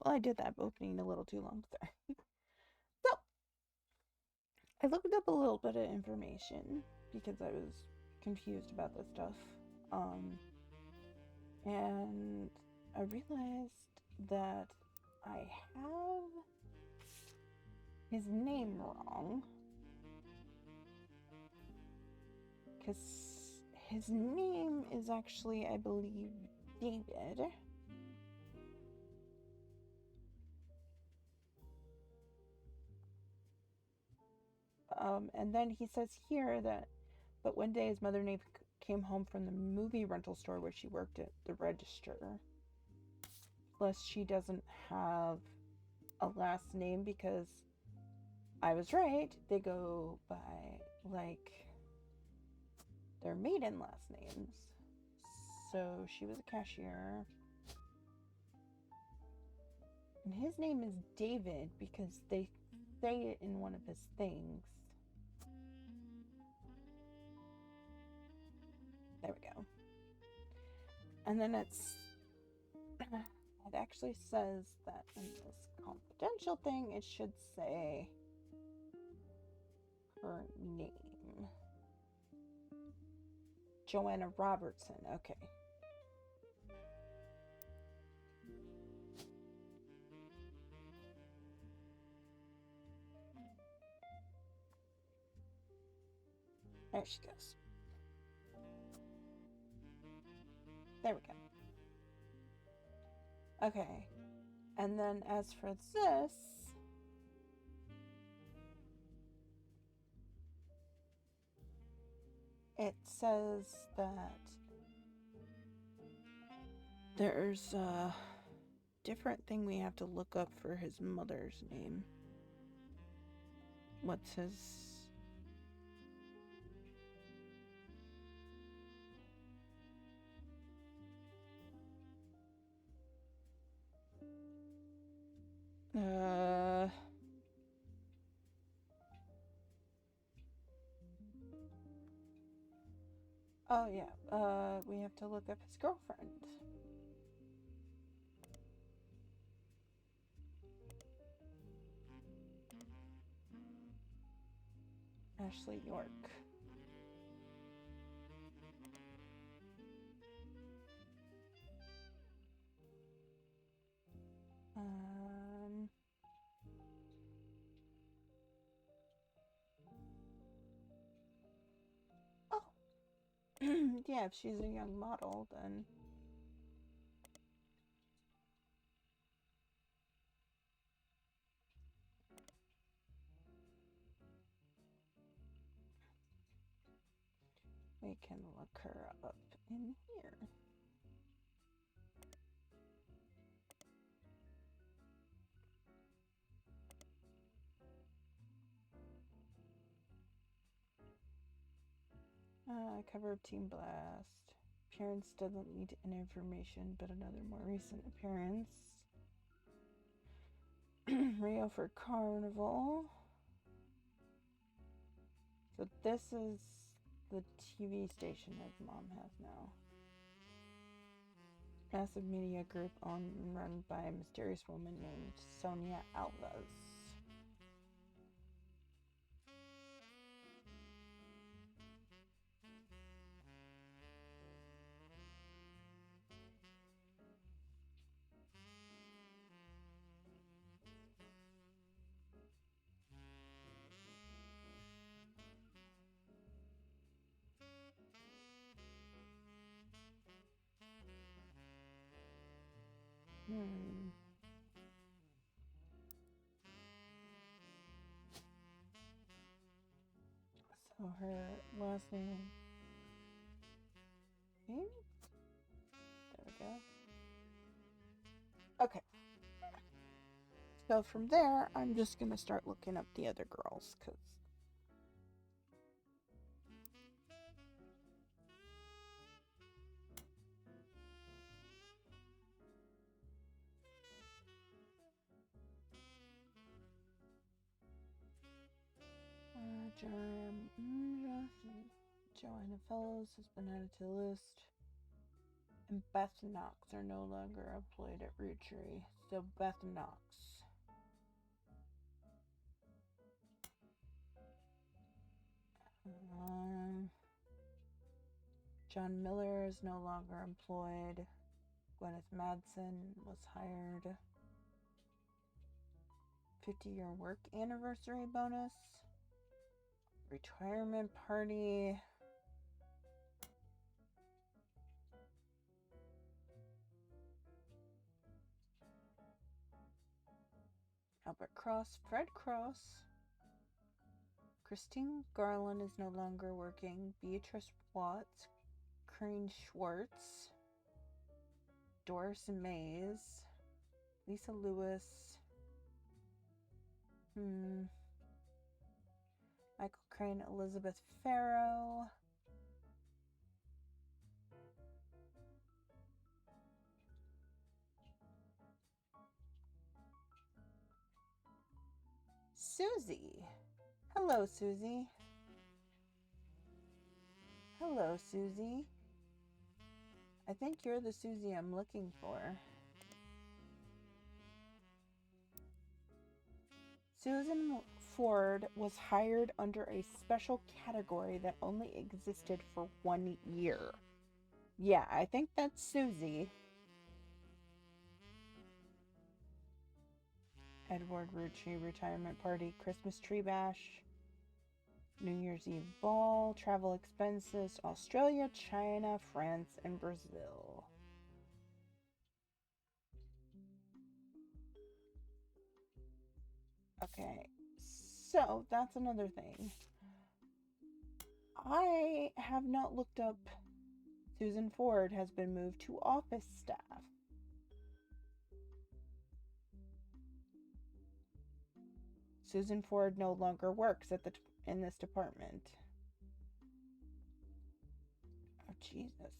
Well, I did that opening a little too long. Sorry. So, I looked up a little bit of information because I was confused about this stuff. And I realized that I have his name wrong. Because his name is actually, I believe, David. And then he says here that, but one day his mother came home from the movie rental store where she worked at the register. Plus, she doesn't have a last name because I was right. They go by, like, their maiden last names. So she was a cashier. And his name is David because they say it in one of his things. There we go. And then it actually says that in this confidential thing, it should say her name. Joanna Robertson. Okay. There she goes. There we go. Okay. And then as for this, it says that there's a different thing we have to look up for his mother's name. What's his... Oh, yeah. We have to look up his girlfriend. Ashley York. Oh. Yeah, if she's a young model, then... we can look her up in here. Cover of Team Blast. Appearance doesn't need any information, but another more recent appearance. Rio for Carnival. So this is the TV station his mom has now. Massive media group owned and run by a mysterious woman named Sonia Alves. So her last name... There we go. Okay. So from there, I'm just going to start looking up the other girls, because... Joanna Fellows has been added to the list. And Beth Knox are no longer employed at Roottree. So Beth Knox. John Miller is no longer employed. Gwyneth Madsen was hired. 50-year work anniversary bonus. Retirement party. Albert Cross, Fred Cross. Christine Garland is no longer working. Beatrice Watts, Crane Schwartz, Doris Mays, Lisa Lewis, Michael Crane, Elizabeth Farrow, Susie. Hello, Susie. Hello, Susie. I think you're the Susie I'm looking for. Susan Ford was hired under a special category that only existed for 1 year. Yeah, I think that's Susie. Edward Roottree retirement party, Christmas tree bash, New Year's Eve ball, travel expenses, Australia, China, France, and Brazil. Okay, so that's another thing. I have not looked up Susan Ford has been moved to office staff. Susan Ford no longer works in this department. Oh, Jesus.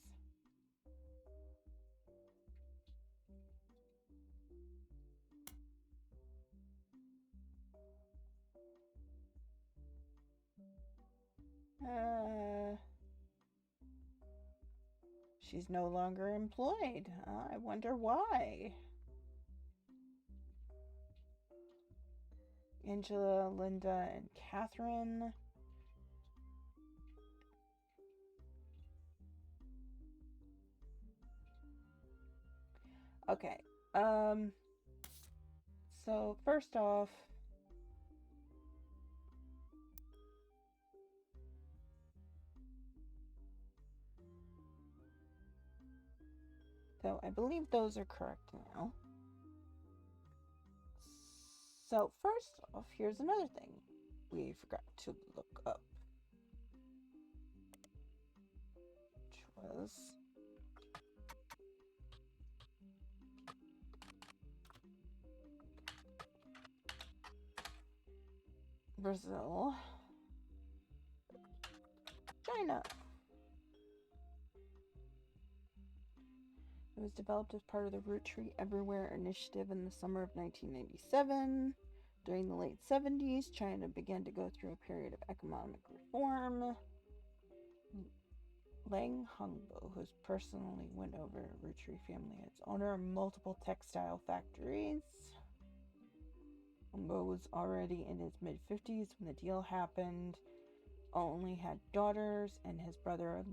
She's no longer employed. I wonder why. Angela, Linda, and Catherine. Okay. So first off, so I believe those are correct now. So first off, here's another thing we forgot to look up, which was Brazil, China. It was developed as part of the Roottree Everywhere initiative in the summer of 1997. During the late 70s, China began to go through a period of economic reform. Lang Hongbo, who's personally went over Roottree family, its owner of multiple textile factories. Hongbo was already in his mid-50s when the deal happened. Only had daughters, and his brother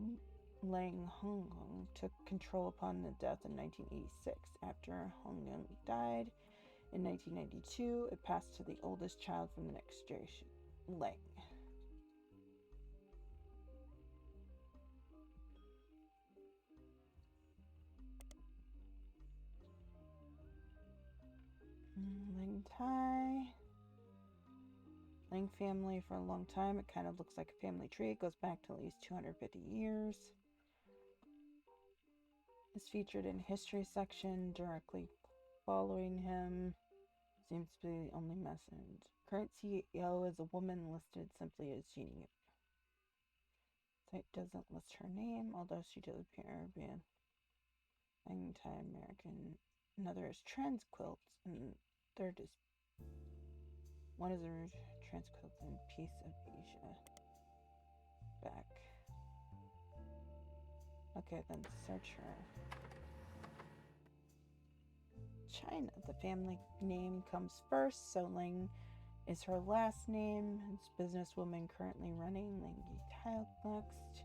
Lang Hongyong took control upon the death in 1986. After Hongyong died in 1992, it passed to the oldest child from the next generation, Lang. Lang Tai. Lang family for a long time. It kind of looks like a family tree. It goes back to at least 250 years. Is featured in history section directly following him. Seems to be the only message. Current CEO is a woman listed simply as Jeannie. Site doesn't list her name, although she does appear to be an anti-American. Another is trans quilts, and third is one is a trans quilt in Piece of Asia. Back. Okay, then search her. China. The family name comes first, so Ling is her last name. It's businesswoman currently running Ling Tile next.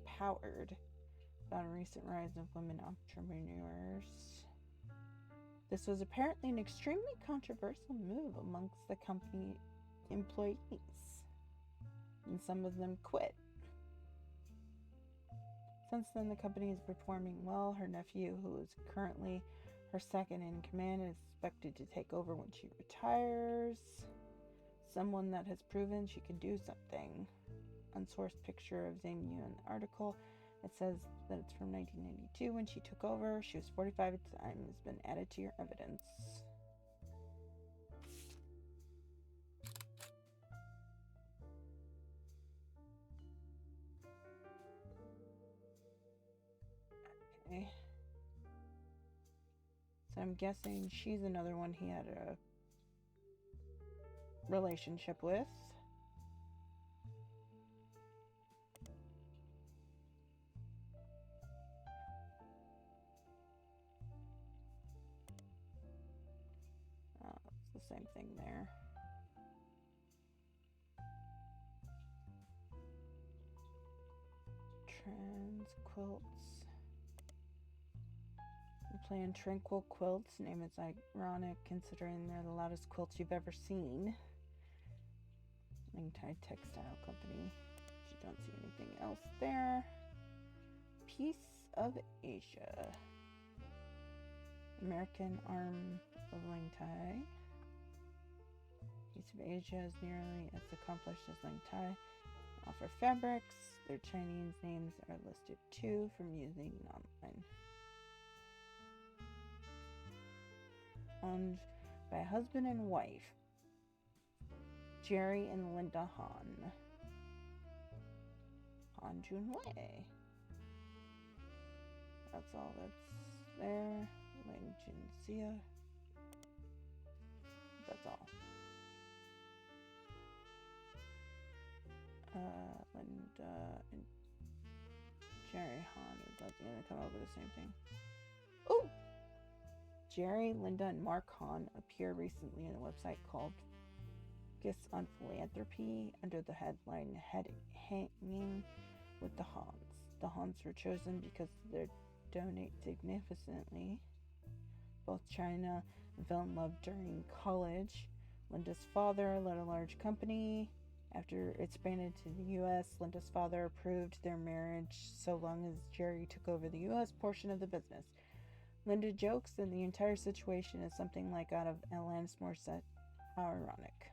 Powered about a recent rise of women entrepreneurs. This was apparently an extremely controversial move amongst the company employees, and some of them quit. Since then, the company is performing well. Her nephew, who is currently her second in command, is expected to take over when she retires. Someone that has proven she can do something. Unsourced picture of Zhang Yu in the article. It says that it's from 1992 when she took over. She was 45 at the time. Has been added to your evidence. Okay. So I'm guessing she's another one he had a relationship with. It's the same thing there. Trans quilts. The plan Tranquil Quilts. Name is ironic considering they're the loudest quilts you've ever seen. Lingtai Textile Company. You don't see anything else there. Piece of Asia. American arm of Lingtai. Piece of Asia is nearly as accomplished as Lingtai. Offer fabrics. Their Chinese names are listed too from using online. Owned by husband and wife, Jerry and Linda Han. Han Junwei. That's all that's there. Ling Jinxia. That's all. Linda and Jerry Han is that's gonna come up with the same thing. Oh! Jerry, Linda, and Mark Han appear recently in a website called Gifts on Philanthropy under the headline Hanging with the Hans. The Hans were chosen because they donate significantly. Both China and fell in love during college. Linda's father led a large company. After it expanded to the U.S., Linda's father approved their marriage so long as Jerry took over the U.S. portion of the business. Linda jokes that the entire situation is something like out of Alanis Morissette. How ironic.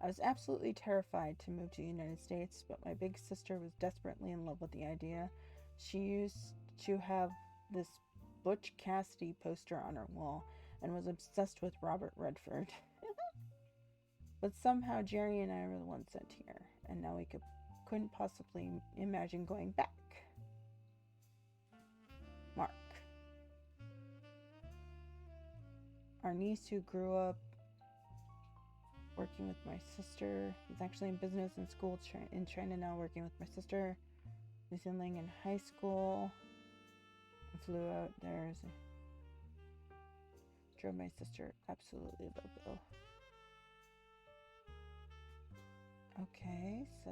I was absolutely terrified to move to the United States, but my big sister was desperately in love with the idea. She used to have this Butch Cassidy poster on her wall and was obsessed with Robert Redford. But somehow Jerry and I were the ones sent here, and now we couldn't possibly imagine going back. Mark. Our niece who grew up working with my sister is actually in business and school in China now, working with my sister. He's in high school. I flew out there. Drove my sister absolutely loco. Okay, so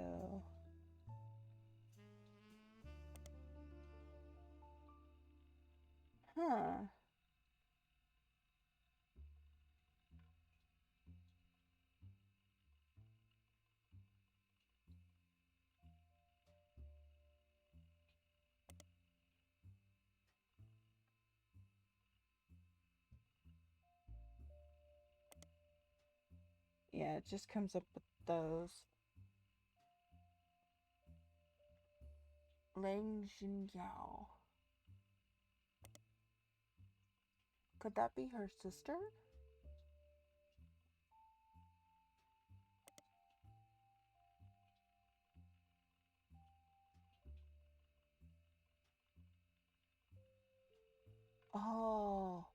yeah, it just comes up with those. Lang Jinyao. Could that be her sister? Oh,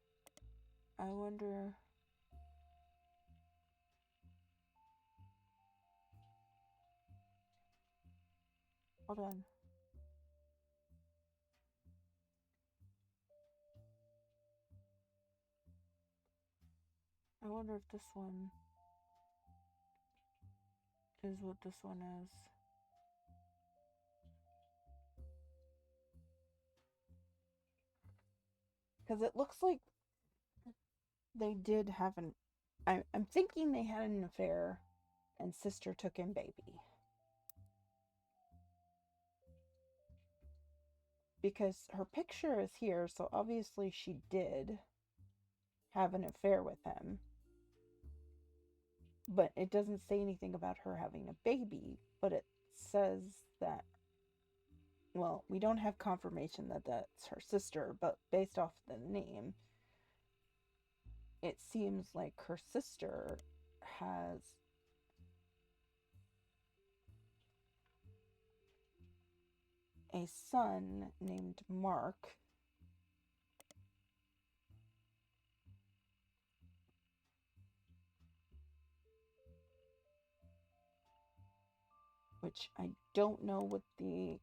I wonder. Hold on. wonder if this one is what this one is. Because it looks like they did have an... I'm thinking they had an affair and sister took in baby. Because her picture is here, so obviously she did have an affair with him. But it doesn't say anything about her having a baby, but it says that, well, we don't have confirmation that that's her sister, but based off the name, it seems like her sister has a son named Mark. Which I don't know what the...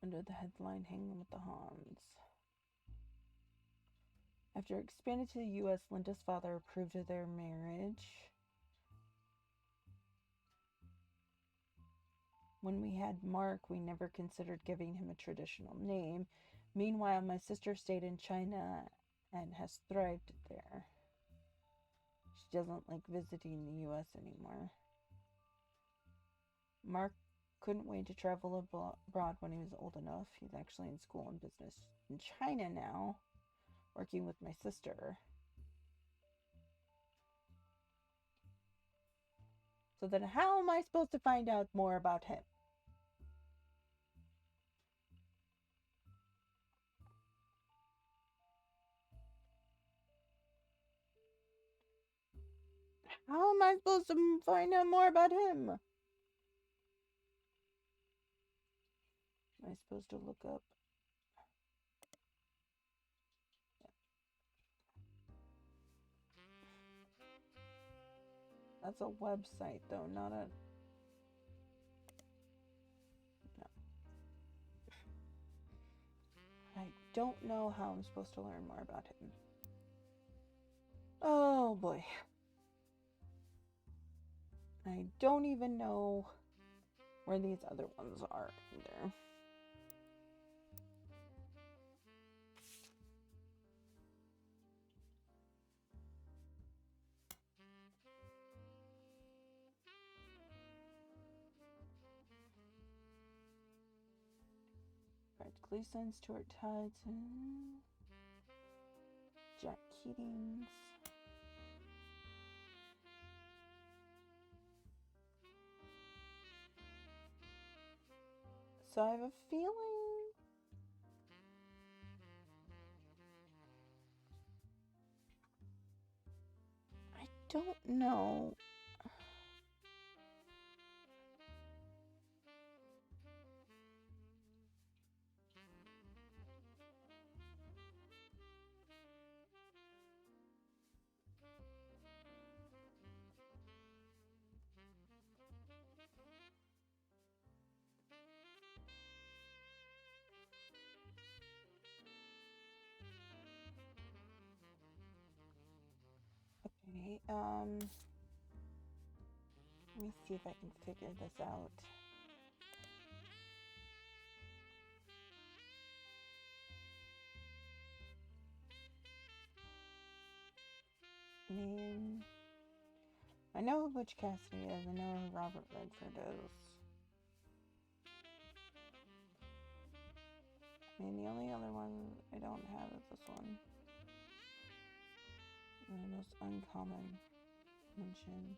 Under the headline, Hanging with the Hans. After expanded to the U.S., Linda's father approved of their marriage. When we had Mark, we never considered giving him a traditional name. Meanwhile, my sister stayed in China and has thrived there. She doesn't like visiting the U.S. anymore. Mark couldn't wait to travel abroad when he was old enough. He's actually in school and business in China now, working with my sister. So then how am I supposed to find out more about him? How am I supposed to find out more about him? Am I supposed to look up? That's a website, though, not a... No. I don't know how I'm supposed to learn more about him. Oh, boy. I don't even know where these other ones are either. Fred Gleason, Stuart Hudson, Jack Keatings. So I have a feeling I don't know. Okay, let me see if I can figure this out. I know who Butch Cassidy is. I know who Robert Redford is. I mean, the only other one I don't have is this one. The most uncommon mention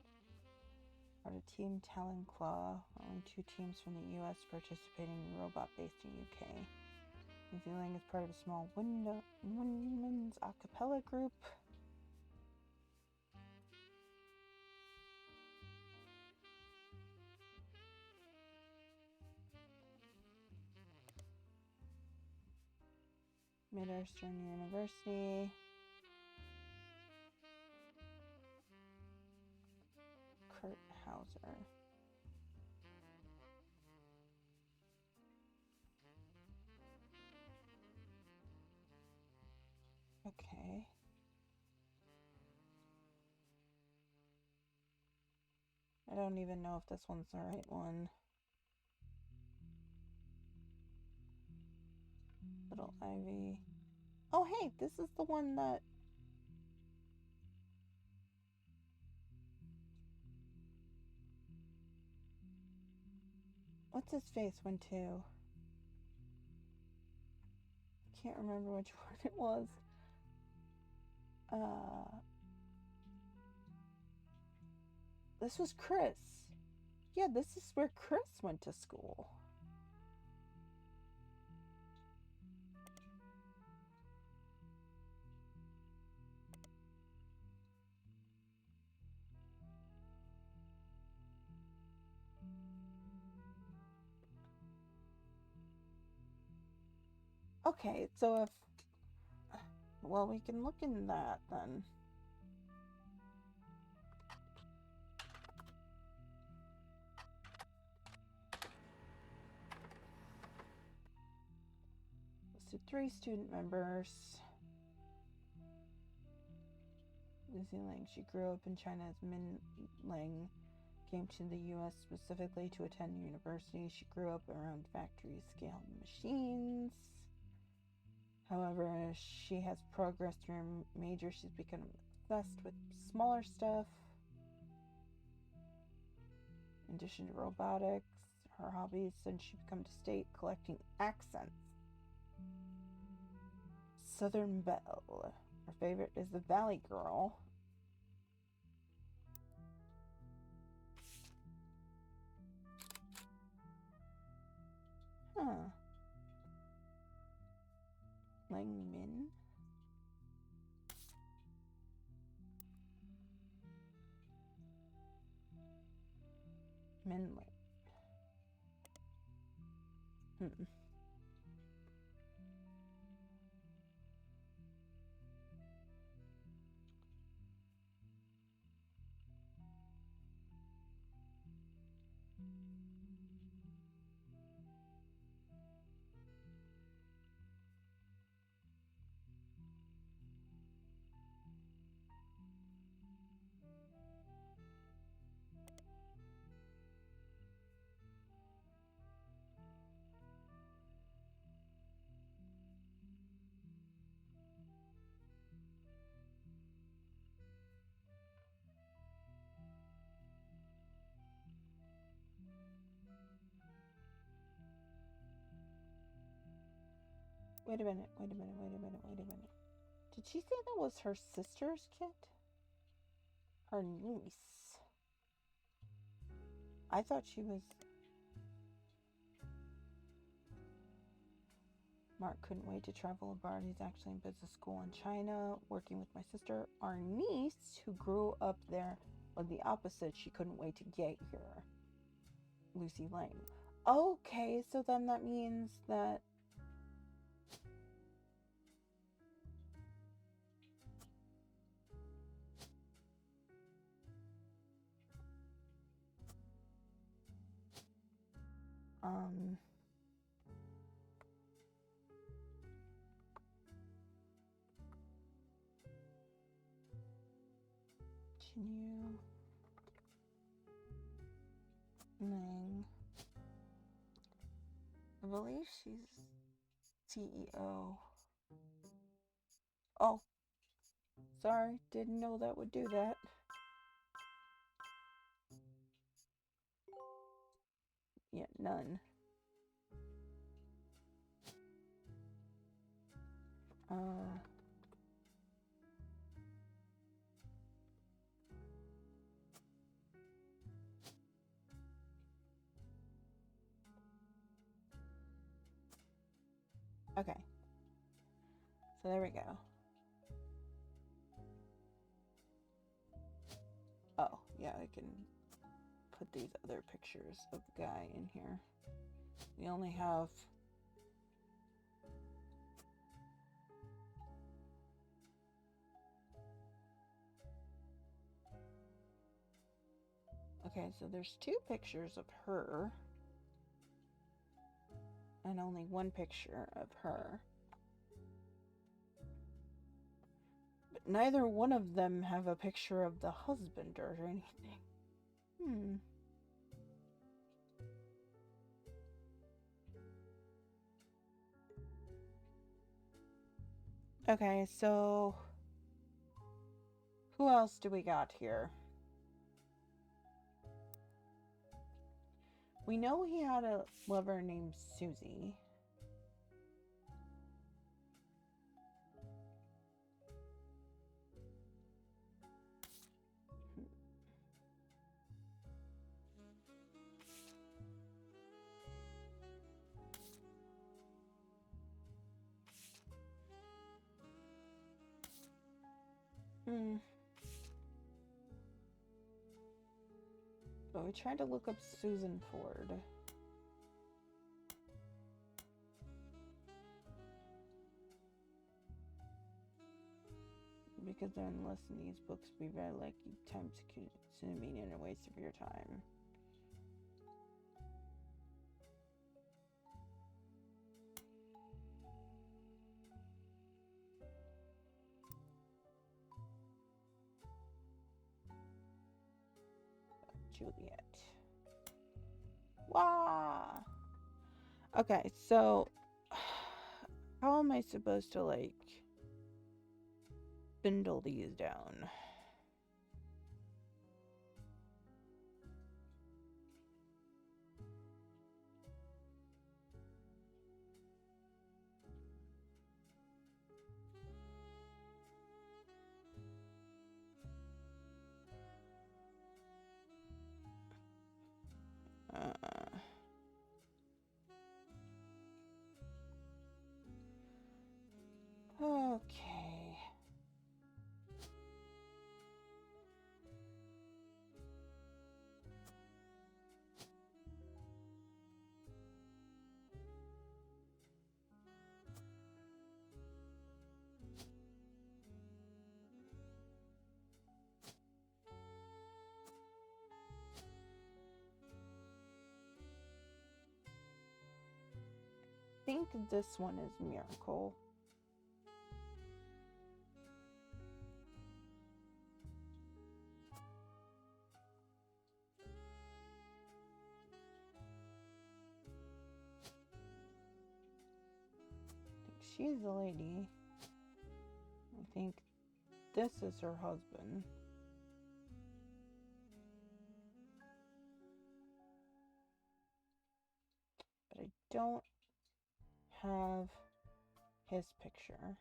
are the Team Talon-Claw, only 2 teams from the U.S. participating in Robot based in UK. New Zealand is part of a small women's a cappella group. Mid-Eastern University. Kurt Hauser. I don't even know if this one's the right one. Little Ivy. Oh, hey, this is the one that... What's his face went to? Can't remember which one it was. This was Chris. Yeah, this is where Chris went to school. Okay, so if... Well, we can look in that then. So 3 student members. Lucy Lang, she grew up in China as Min Lang, came to the U.S. specifically to attend university. She grew up around factory-scale machines. However, as she has progressed through her major, she's become obsessed with smaller stuff. In addition to robotics, her hobbies since she became to state collecting accents. Southern Belle. Her favorite is the Valley Girl. Huh. Lang Min? Min Lang. Wait a minute. Did she say that was her sister's kid? Her niece. I thought she was... Mark couldn't wait to travel abroad. He's actually in business school in China, working with my sister. Our niece, who grew up there, was the opposite. She couldn't wait to get here. Lucy Lang. Okay, so then that means that... Chinyu Lang. I believe she's CEO. Oh, sorry, didn't know that would do that. Yeah, none. Okay. So there we go. Oh, yeah, I can put these other pictures of the guy in here. We only have... Okay, so there's 2 pictures of her. And only 1 picture of her. But neither one of them have a picture of the husband or anything. Hmm. Okay, so who else do we got here? We know he had a lover named Susie. Hmm. But we tried to look up Susan Ford. Because unless in these books be very likely time consuming and a waste of your time. Juliet. Wow. Okay, so how am I supposed to like bindle these down? Okay. I think this one is Miracle. She's the lady. I think this is her husband. But I don't have his picture.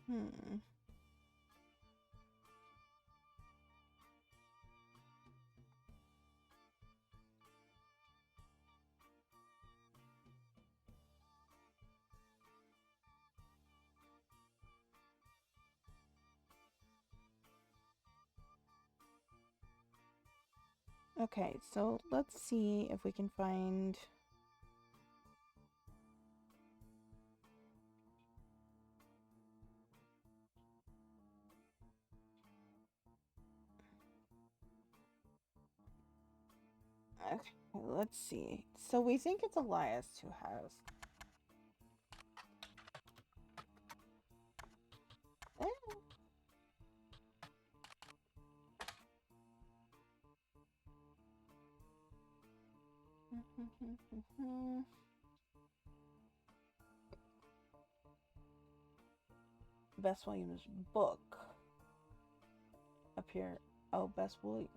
Hmm. Okay, so let's see if we can find... Okay, let's see. So we think it's Elias who has... Bess Williams' book up here. Oh, Bess Williams.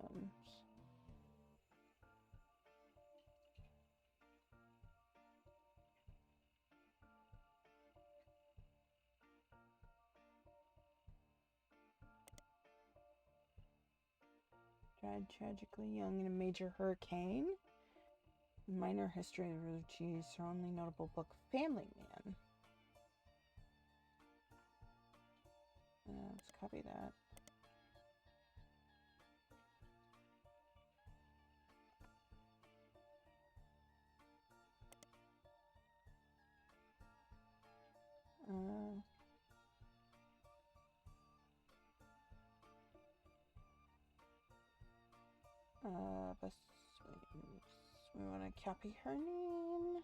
Died tragically young in a major hurricane. Minor history of Rootrees, her only notable book, Family Man. Let's copy that. But we want to copy her name.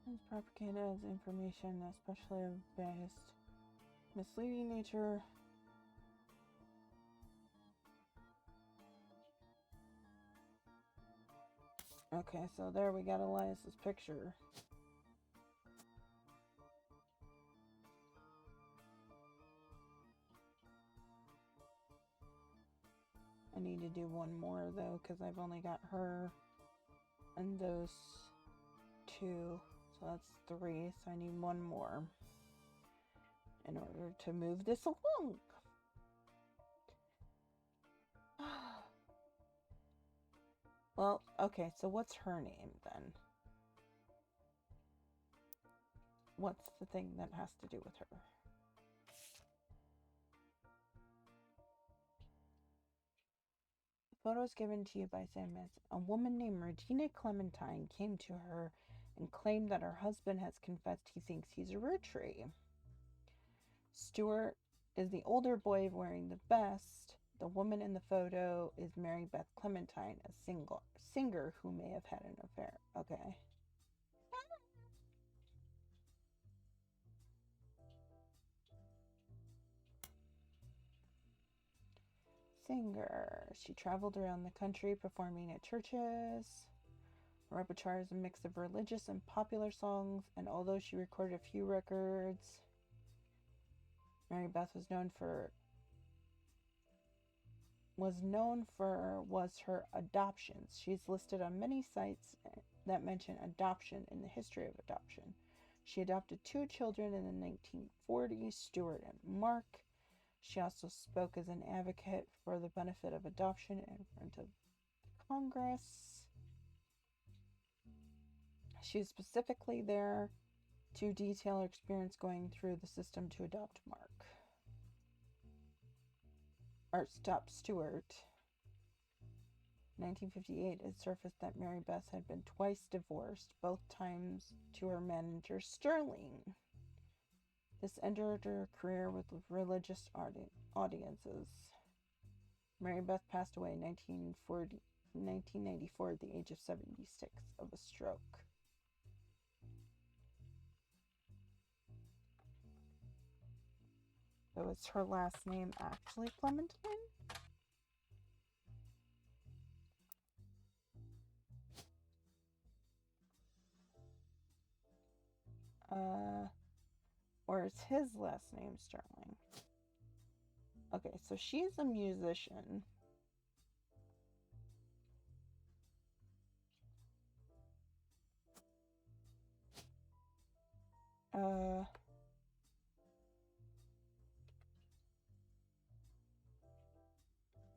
It's propagated as information, especially of biased, misleading nature. Okay, so there we got Elias's picture. I need to do one more though, because I've only got her and those two. So that's 3, so I need one more in order to move this along. Well, okay, so what's her name then? What's the thing that has to do with her? The photo is given to you by Sandman. A woman named Regina Clementine came to her and claimed that her husband has confessed he thinks he's a Roottree. Stuart is the older boy wearing the vest. The woman in the photo is Mary Beth Clementine, a singer who may have had an affair. Okay. Singer. She traveled around the country performing at churches. Her repertoire is a mix of religious and popular songs, and although she recorded a few records, Mary Beth was her adoptions. She's listed on many sites that mention adoption in the history of adoption. She adopted 2 children in the 1940s, Stuart and Mark. She also spoke as an advocate for the benefit of adoption in front of Congress. She was specifically there to detail her experience going through the system to adopt Stuart. In 1958, it surfaced that Mary Beth had been twice divorced, both times to her manager Sterling. This ended her career with religious audiences. Mary Beth passed away in 1994 at the age of 76 of a stroke. So is her last name actually Clementine? Or is his last name Sterling? Okay, so she's a musician.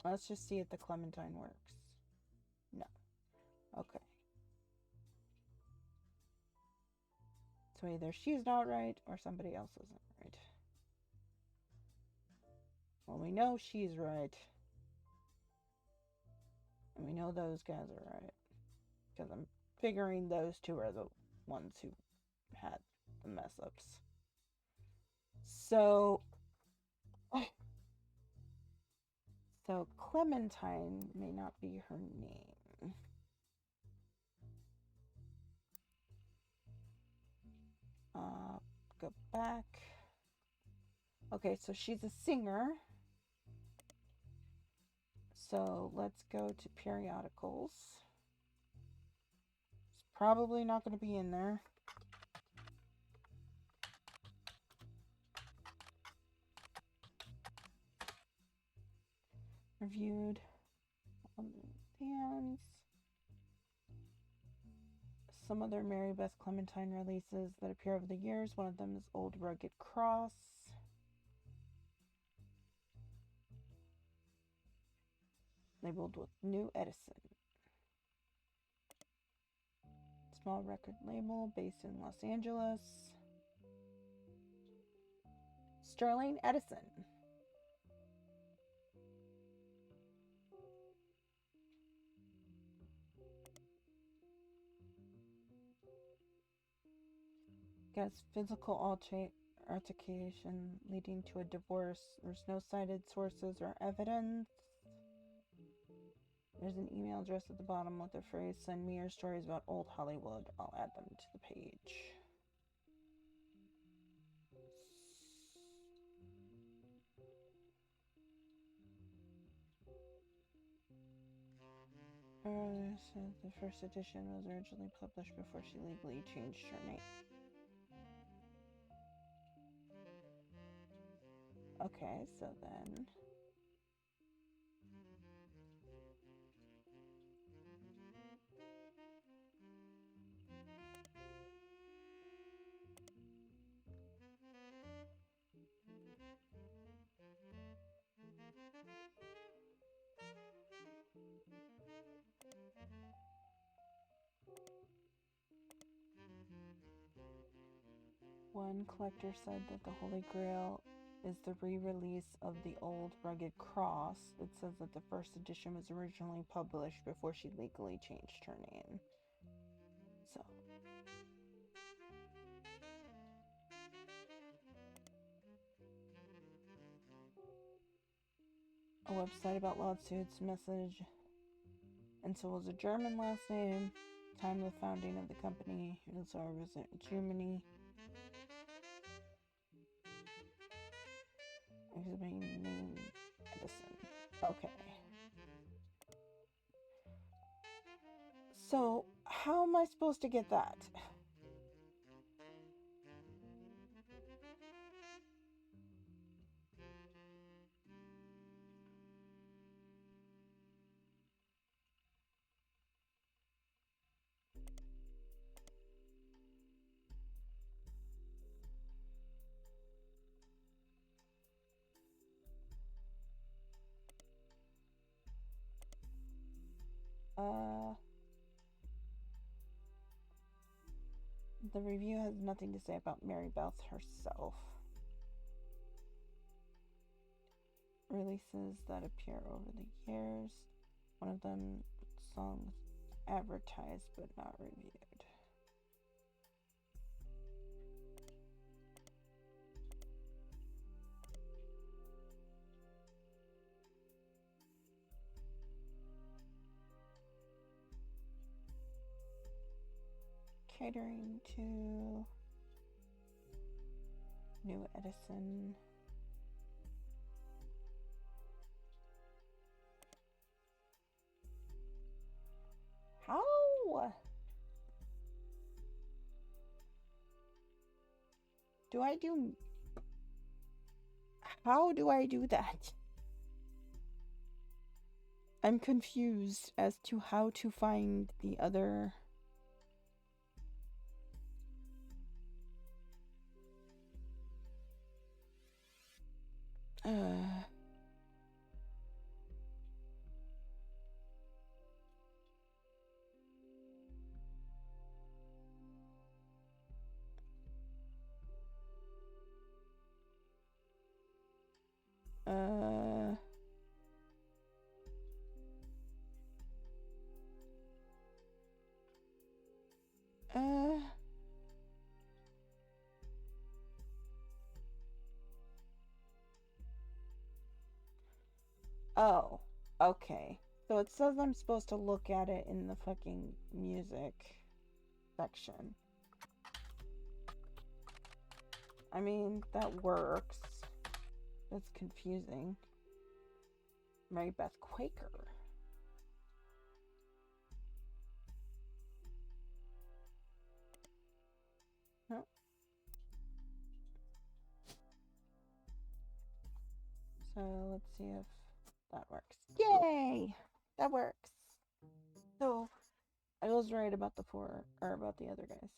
Let's just see if the Clementine works. No. Okay. So either she's not right or somebody else isn't right. Well, we know she's right. And we know those guys are right. Because I'm figuring those 2 are the ones who had the mess ups. So Clementine may not be her name. Go back. Okay, so she's a singer. So let's go to periodicals. It's probably not going to be in there. Reviewed. fans. Some other Mary Beth Clementine releases that appear over the years. One of them is Old Rugged Cross. Labeled with New Edison. Small record label based in Los Angeles. Sterling Edison. Gets physical altercation leading to a divorce. There's no cited sources or evidence. There's an email address at the bottom with the phrase, "Send me your stories about old Hollywood." I'll add them to the page. The first edition was originally published before she legally changed her name. Okay, so then... One collector said that the Holy Grail is the re-release of the Old Rugged Cross. It says that the first edition was originally published before she legally changed her name. So... a website about lawsuits, message, and so was a German last name. Time of the founding of the company, and so I was in Germany. Exhibiting name Edison. Okay. So, how am I supposed to get that? The review has nothing to say about Mary Beth herself. Releases that appear over the years. One of them, songs advertised but not reviewed. Catering to New Edison. How? How do I do that? I'm confused as to how to find the other... Oh, okay. So it says I'm supposed to look at it in the fucking music section. I mean, that works. That's confusing. Mary Beth Quaker. No. So let's see if that works. Yay! That works. So, I was right about the four, or about the other guys.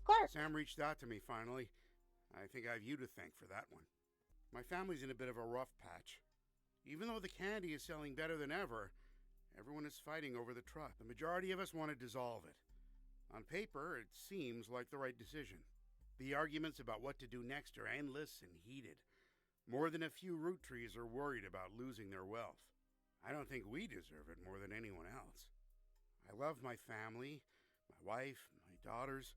Clark! Sam reached out to me finally. I think I have you to thank for that one. My family's in a bit of a rough patch. Even though the candy is selling better than ever, everyone is fighting over the trust. The majority of us want to dissolve it. On paper, it seems like the right decision. The arguments about what to do next are endless and heated. More than a few Roottrees are worried about losing their wealth. I don't think we deserve it more than anyone else. I love my family, my wife, my daughters,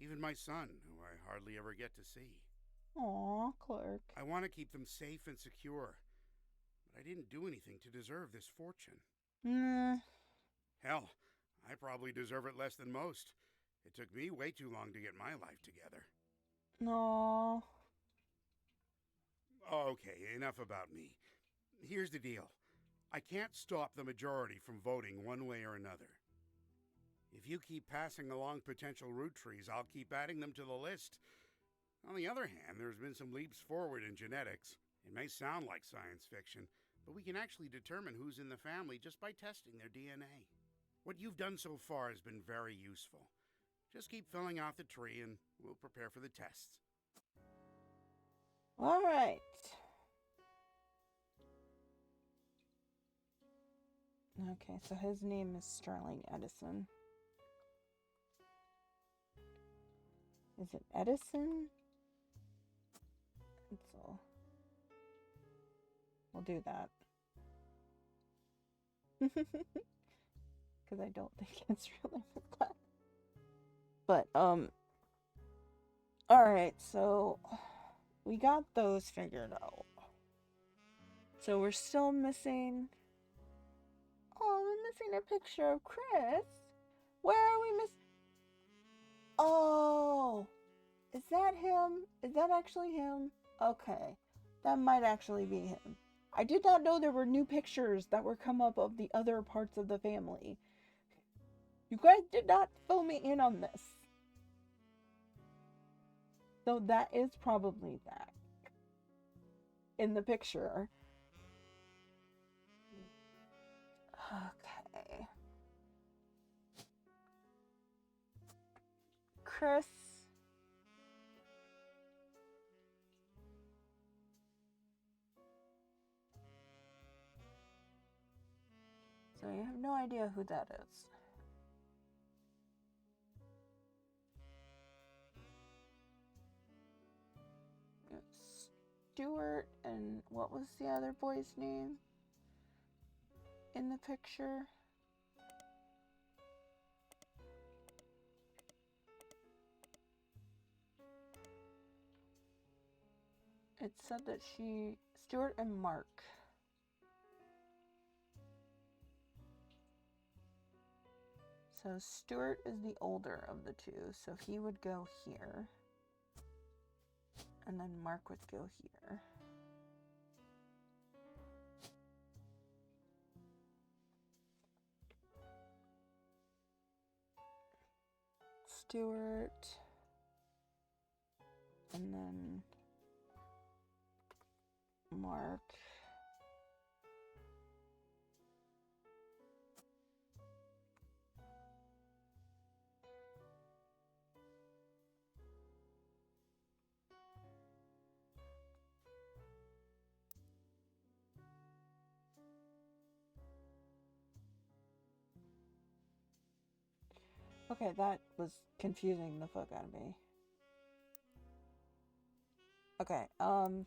even my son, who I hardly ever get to see. Aw, Clark. I want to keep them safe and secure, but I didn't do anything to deserve this fortune. Hell, I probably deserve it less than most. It took me way too long to get my life together. No. Okay, enough about me. Here's the deal. I can't stop the majority from voting one way or another. If you keep passing along potential Roottrees, I'll keep adding them to the list. On the other hand, there's been some leaps forward in genetics. It may sound like science fiction, but we can actually determine who's in the family just by testing their DNA. What you've done so far has been very useful. Just keep filling out the tree and we'll prepare for the tests. All right. Okay, so his name is Sterling Edison. Is it Edison? So we'll do that. Because I don't think it's really that. But, alright, so we got those figured out. So we're still missing... Oh, we're missing a picture of Chris. Where are we missing... Oh! Is that him? Is that actually him? Okay. That might actually be him. I did not know there were new pictures that were come up of the other parts of the family. You guys did not fill me in on this. So that is probably that. In the picture. Okay. Chris. So you have no idea who that is. Stuart, and what was the other boy's name in the picture? It said that Stuart and Mark. So Stuart is the older of the two, so he would go here. And then Mark would go here. Stuart. And then Mark. Okay, that was confusing the fuck out of me. Okay, so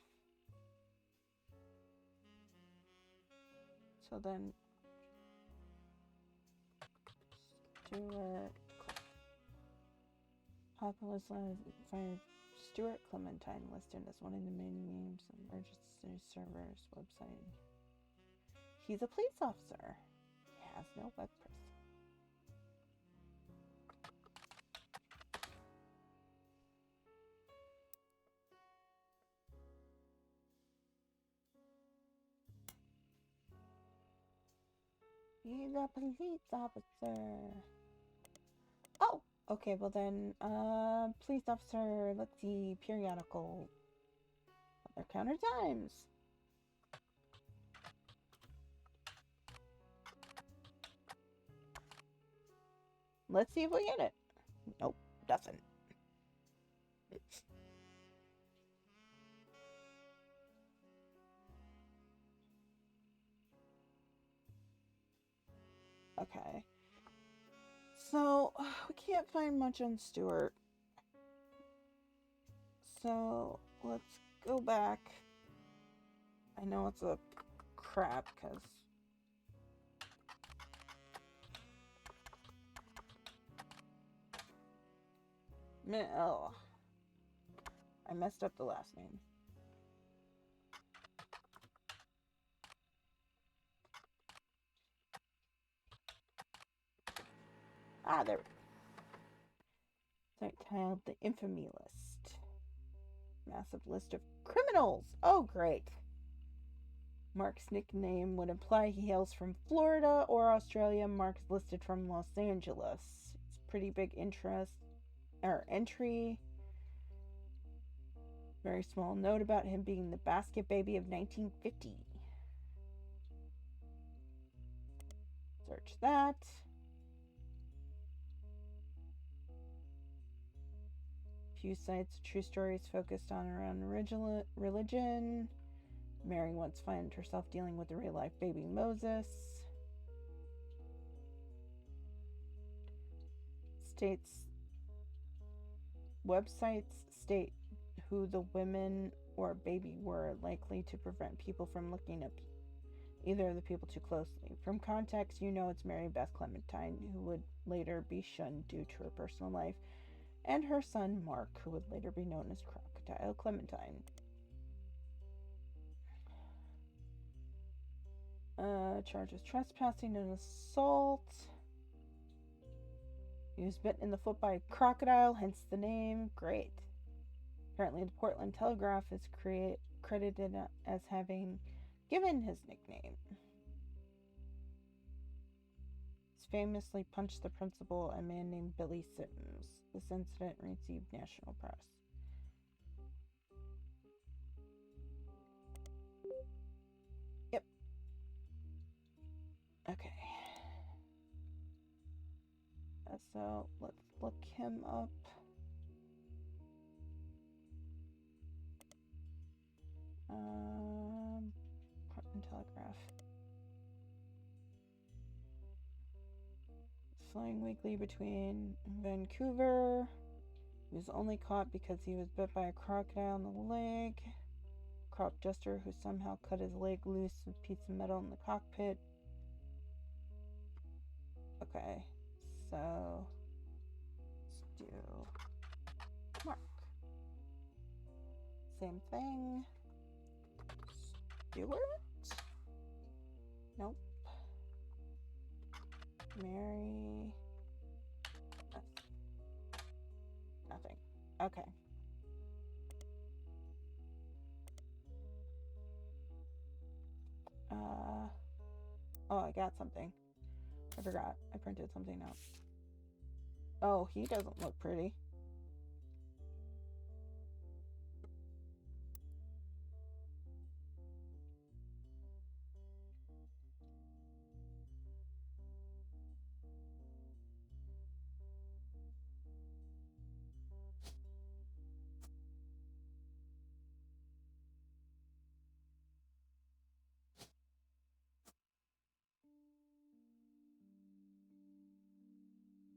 then Stuart Populous find Stuart Clementine listed as one of the many names on the Register Server's website. He's a police officer. He has no web presence. He's a police officer. Okay, well then, police officer, let's see, periodical. Their counter times. Let's see if we get it. Nope, nothing. Okay. So, we can't find much on Stuart. So, let's go back. I know it's a crap, because... Oh. I messed up the last name. Ah, there we go. So I tiled the infamy list. Massive list of criminals! Oh, great. Mark's nickname would imply he hails from Florida or Australia. Mark's listed from Los Angeles. It's pretty big entry. Very small note about him being the basket baby of 1950. Search that. Few sites, true stories focused on around religion. Mary once found herself dealing with a real-life baby Moses. Websites state who the women or baby were, likely to prevent people from looking up either of the people too closely. From context, you know it's Mary Beth Clementine, who would later be shunned due to her personal life, and her son Mark, who would later be known as Crocodile Clementine. Charges trespassing and assault. He was bitten in the foot by a crocodile, hence the name. Great. Apparently, the Portland Telegraph is credited as having given his nickname. He's famously punched the principal, a man named Billy Sims. This incident received national press. Yep. Okay. So let's look him up. Portland Telegraph. Flying weekly between Vancouver. He was only caught because he was bit by a crocodile in the leg. Crop duster who somehow cut his leg loose with a piece of metal in the cockpit. Okay, so let's do Mark. Same thing. Stuart? Nope. Mary. Nothing. Okay. Oh, I got something. I forgot. I printed something out. Oh, he doesn't look pretty.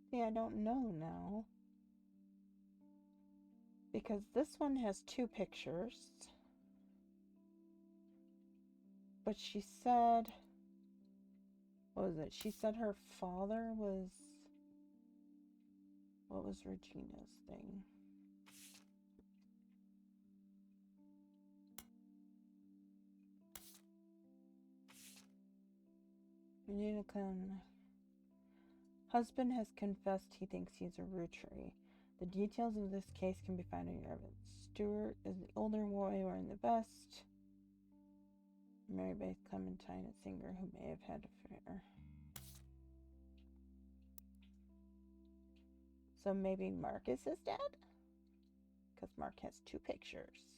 See, I don't know now. Because this one has 2 pictures. But she said... What was it? She said her father was... What was Regina's thing? Regina husband has confessed he thinks he's a Roottree. The details of this case can be found in your evidence. Stuart is the older boy wearing the vest. Mary Beth Clementine, a singer who may have had an affair. So maybe Marcus is dead? Because Mark has 2 pictures.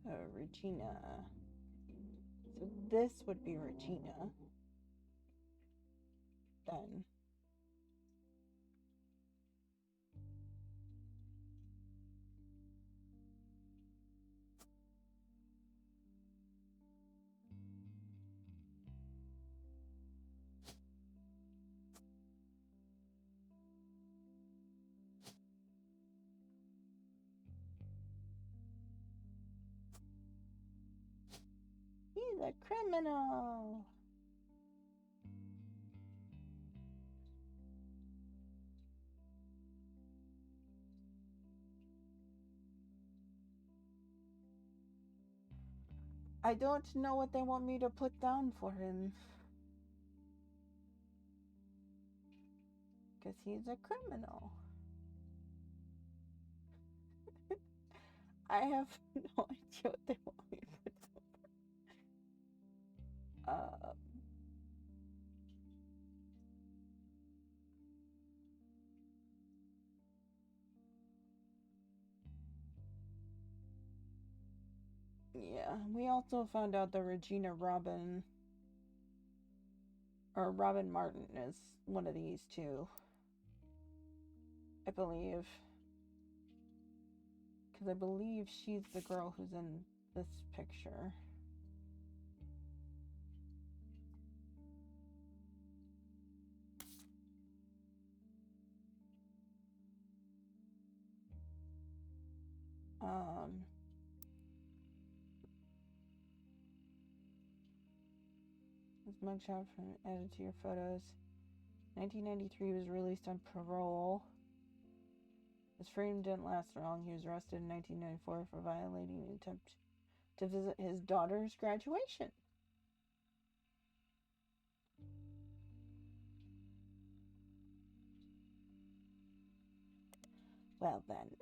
So Regina. So this would be Regina. Then. He's a criminal. I don't know what they want me to put down for him. Because he's a criminal. I have no idea what they want me to put down. Yeah, we also found out that Regina Robin Martin is one of these two, I believe. Because I believe she's the girl who's in this picture. This mugshot from added to your photos. 1993 was released on parole. His freedom didn't last long. He was arrested in 1994 for violating an attempt to visit his daughter's graduation. Well then.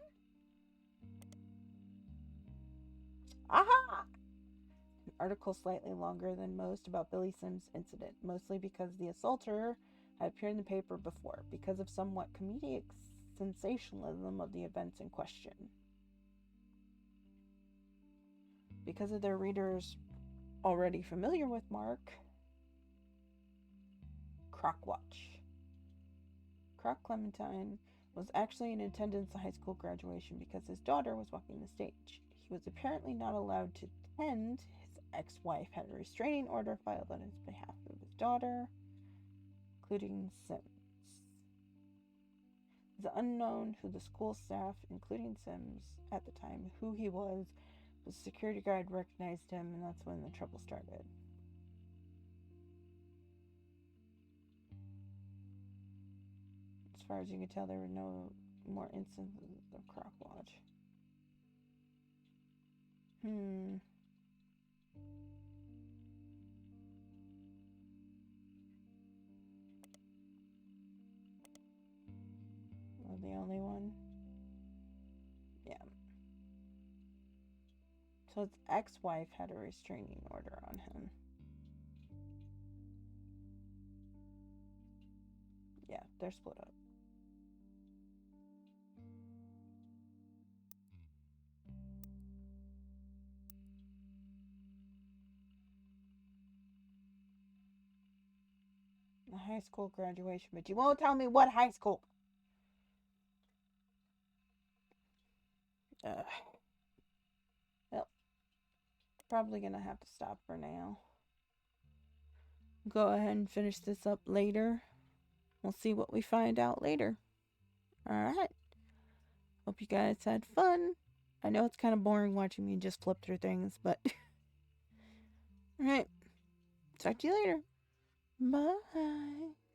Aha! An article slightly longer than most about Billy Sims' incident, mostly because the assaulter had appeared in the paper before, because of somewhat comedic sensationalism of the events in question. Because of their readers already familiar with Mark, Crockwatch. Croc Clementine was actually in attendance at high school graduation because his daughter was walking the stage. He was apparently not allowed to attend. His ex-wife had a restraining order filed on his behalf of his daughter, including Sims. It's unknown who the school staff, including Sims, at the time, who he was, but the security guard recognized him, and that's when the trouble started. As far as you can tell, there were no more instances of Crockwatch. Was the only one? Yeah. So his ex-wife had a restraining order on him. Yeah, they're split up. A high school graduation, but you won't tell me what high school. Well, probably gonna have to stop for now. Go ahead and finish this up later. We'll see what we find out later. Alright. Hope you guys had fun. I know it's kind of boring watching me just flip through things, but alright. Talk to you later. Bye.